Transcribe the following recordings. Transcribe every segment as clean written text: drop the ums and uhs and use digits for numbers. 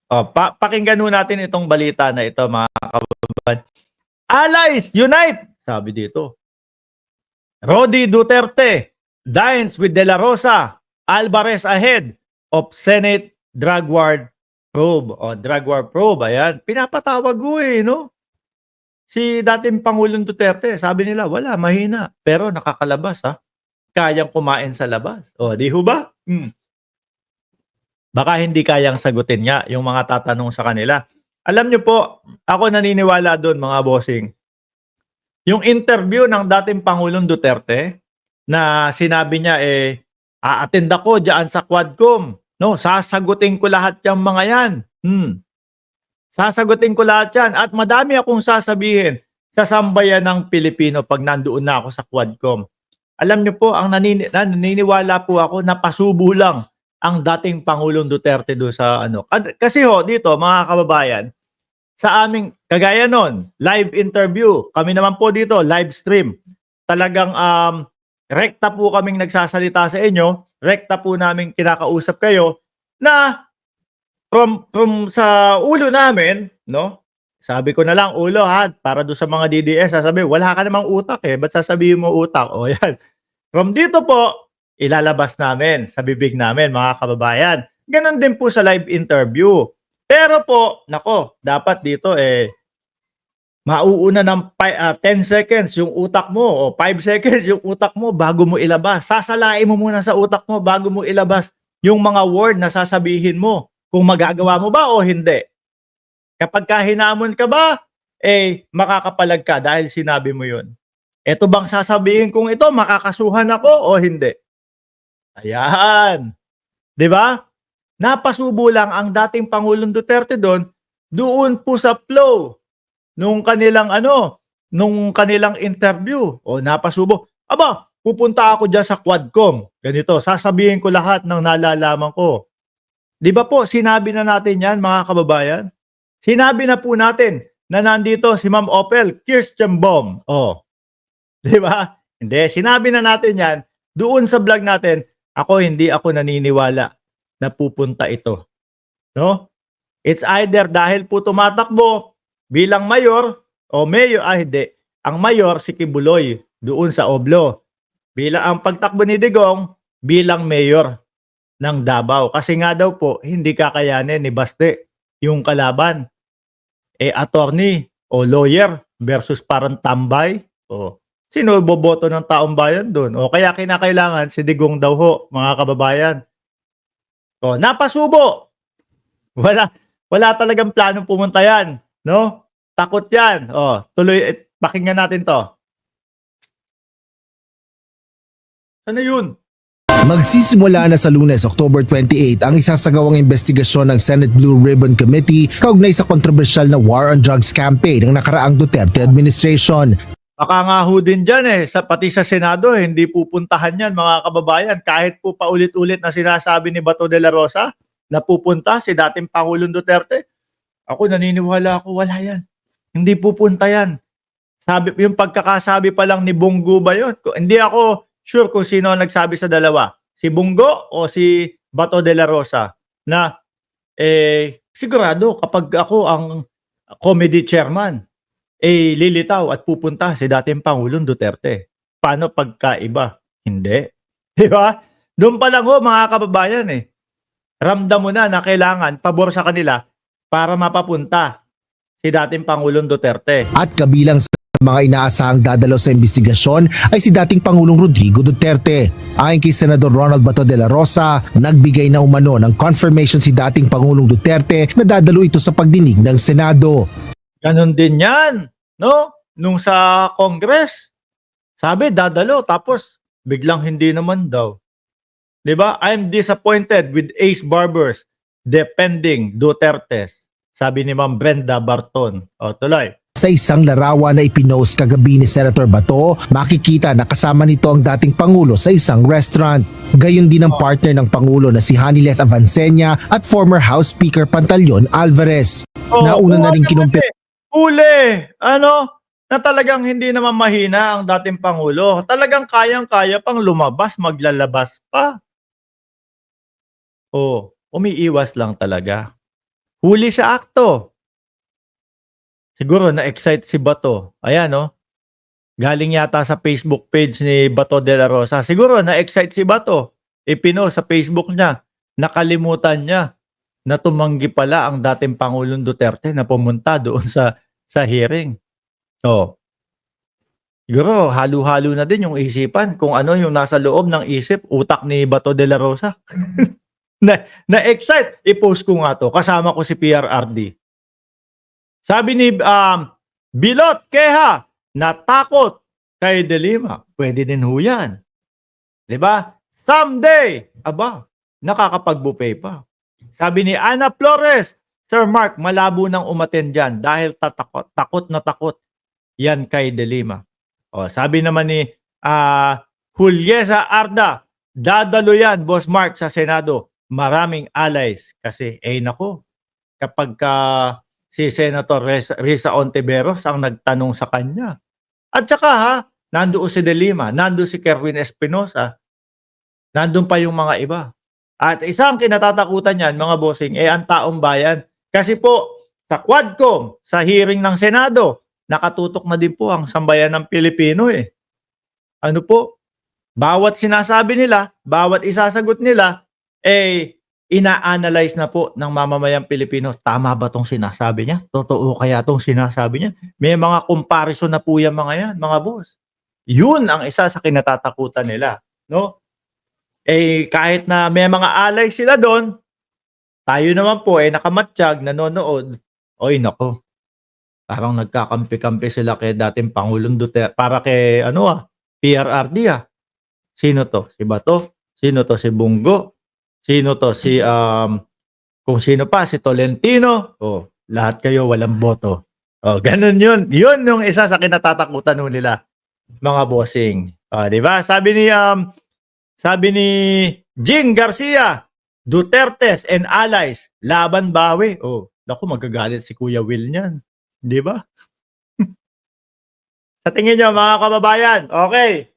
Pakinggan nun natin itong balita na ito, mga kababayan. Allies unite, sabi dito. Rodi Duterte dines with De La Rosa, Alvarez ahead of Senate drug war probe. Drug war probe, ayan. Pinapatawag ko no? Si dating Pangulong Duterte, sabi nila, wala, mahina. Pero nakakalabas, ha? Kayang kumain sa labas. Di ho ba? Baka hindi kayang sagutin nga yung mga tatanong sa kanila. Alam nyo po, ako naniniwala doon, mga bossing. Yung interview ng dating Pangulong Duterte na sinabi niya a-attend ako diyan sa Quadcom. No, sasagutin ko lahat yung mga yan. Sasagutin ko lahat yan. At madami akong sasabihin sa sambayan ng Pilipino pag nandoon na ako sa Quadcom. Alam niyo po, ang naniniwala po ako na pasubo lang ang dating Pangulong Duterte doon sa ano. Kasi dito, mga kababayan, sa aming, kagaya nun, live interview. Kami naman po dito, live stream. Talagang rekta po kaming nagsasalita sa inyo. Rekta po namin kinakausap kayo na from sa ulo namin, no? Sabi ko na lang ulo para do sa mga DDS, sasabihin, wala ka namang utak ba't sasabihin mo utak? Yan. From dito po, ilalabas namin sa bibig namin, mga kababayan. Ganon din po sa live interview. Pero po, nako, dapat dito mauuna ng 10 seconds yung utak mo o 5 seconds yung utak mo bago mo ilabas. Sasalain mo muna sa utak mo bago mo ilabas yung mga word na sasabihin mo kung magagawa mo ba o hindi. Kapag hinamon ka ba, makakapalag ka dahil sinabi mo yun. Ito bang sasabihin kong ito, makakasuhan ako o hindi? Ayan. 'Di ba? Napasubo lang ang dating Pangulong Duterte doon po sa flow nung kanilang interview. Napasubo. Aba, pupunta ako diyan sa Quadcom. Ganito, sasabihin ko lahat ng nalalaman ko. 'Di ba po, sinabi na natin 'yan, mga kababayan? Sinabi na po natin na nandito si Ma'am Opel Kirstenbaum. 'Di ba? Hindi, sinabi na natin 'yan doon sa vlog natin. Hindi ako naniniwala na pupunta ito. No? It's either dahil po tumatakbo bilang mayor o mayor, hindi. Ang mayor si Kibuloy doon sa Oblo. Bilang ang pagtakbo ni Digong bilang mayor ng Davao. Kasi nga daw po, hindi kakayanin ni Baste yung kalaban. Attorney o lawyer versus parang tambay. Sino boboto ng taong bayan doon? Kaya kinakailangan si Digong daw mga kababayan. Napasubo. Wala talagang planong pumunta yan, no? Takot yan. Tuloy, pakinggan natin to. Ano yun? Magsisimula na sa Lunes, October 28 ang isasagawang investigasyon ng Senate Blue Ribbon Committee kaugnay sa kontrobersyal na war on drugs campaign ng nakaraang Duterte administration. Baka nga din dyan pati sa Senado hindi pupuntahan yan, mga kababayan. Kahit po paulit-ulit na sinasabi ni Bato de la Rosa na pupunta si dating Pangulong Duterte. Ako naniniwala ako, wala yan. Hindi pupunta yan. Yung pagkakasabi pa lang ni Bongo ba yun? Hindi ako sure kung sino ang nagsabi sa dalawa. Si Bongo o si Bato de la Rosa na sigurado kapag ako ang committee chairman, lilitaw at pupunta si dating Pangulong Duterte. Paano pagkaiba? Hindi. Di ba? Doon pa lang mga kababayan ramdam mo na kailangan pabor sa kanila para mapapunta si dating Pangulong Duterte. At kabilang sa mga inaasahang dadalo sa investigasyon ay si dating Pangulong Rodrigo Duterte. Ayon kay Senador Ronald Bato de la Rosa, nagbigay na umano ng confirmation si dating Pangulong Duterte na dadalo ito sa pagdinig ng Senado. Ganon din yan, no? Nung sa Congress, sabi dadalo tapos biglang hindi naman daw. 'Di ba? I'm disappointed with Ace Barbers defending Dutertes. Sabi ni Ma'am Brenda Barton. Tuloy. Sa isang larawan na ipinost kagabi ni Senator Bato, makikita na kasama nito ang dating Pangulo sa isang restaurant. Gayon din ang partner ng Pangulo na si Hanilet Avancenia at former House Speaker Pantaleon Alvarez. Nauna na rin kinumpir. Uli! Na talagang hindi naman mahina ang dating Pangulo. Talagang kayang-kaya pang lumabas, maglalabas pa. Umiiwas lang talaga. huli sa akto. Siguro na-excite si Bato. Ayan, no? Galing yata sa Facebook page ni Bato de la Rosa. Siguro na-excite si Bato. Ipinost sa Facebook niya. Nakalimutan niya na tumanggi pala ang dating Pangulong Duterte na pumunta doon sa hearing. Oh. Siguro halo-halo na din yung isipan kung ano yung nasa loob ng isip, utak ni Bato de la Rosa. Na-excite. I-post ko nga to. Kasama ko si PRRD. Sabi ni Bilot Keha, natakot kay De Lima. Pwede din ho yan. Diba? Someday, aba, nakakapag-buffet pa. Sabi ni Ana Flores, Sir Mark, malabo nang umaten dyan dahil takot na takot yan kay De Lima. O, sabi naman ni Juliesa Arda, dadalo yan, Boss Mark, sa Senado. Maraming allies. Kasi, nako, kapag si Senator Risa Ontiveros ang nagtanong sa kanya. At saka nandoon si De Lima, nandoon si Kerwin Espinosa, nandoon pa yung mga iba. At isang kinatatakutan niyan, mga bossing, ang taong bayan. Kasi po, sa Quadcom, sa hearing ng Senado, nakatutok na din po ang sambayan ng Pilipino Ano po? Bawat sinasabi nila, bawat isasagot nila, ina-analyze na po ng mamamayang Pilipino. Tama ba tong sinasabi niya? Totoo kaya tong sinasabi niya? May mga comparison na po yan mga yan, mga boss. Yun ang isa sa kinatatakutan nila. No? Kahit na may mga alay sila doon, tayo naman po nakamatsyag, nanonood. Oy, nako. Parang nagkakampi-kampi sila kay dating Pangulong Duterte. Para kay, PRRD Sino to? Si Bato? Sino to? Si Bungo? Sino to? Si, kung sino pa, si Tolentino. Lahat kayo walang boto. Ganun yun. Yun yung isa sa kinatatakutan nila, mga bossing. Di ba? Sabi ni Jing Garcia, Dutertes and allies, laban bawi. Naku, magagalit si Kuya Will niyan. Di ba? Sa tingin nyo, mga kababayan, okay.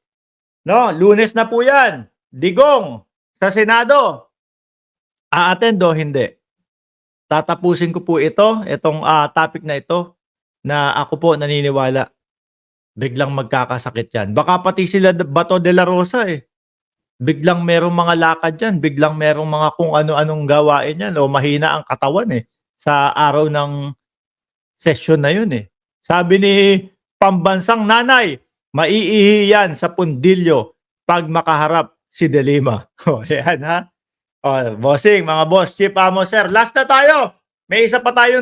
No, Lunes na po yan. Digong sa Senado. Aatendo, hindi. Tatapusin ko po itong topic na ito na ako po naniniwala. Biglang magkakasakit yan. Baka pati sila Bato de la Rosa Biglang merong mga lakad yan. Biglang merong mga kung ano-anong gawain yan. O mahina ang katawan sa araw ng session na yun Sabi ni Pambansang Nanay, maiihi yan sa pundilyo pag makaharap si De Lima. Yan bossing, mga boss, Chief Amo, sir. Last na tayo. May isa pa tayo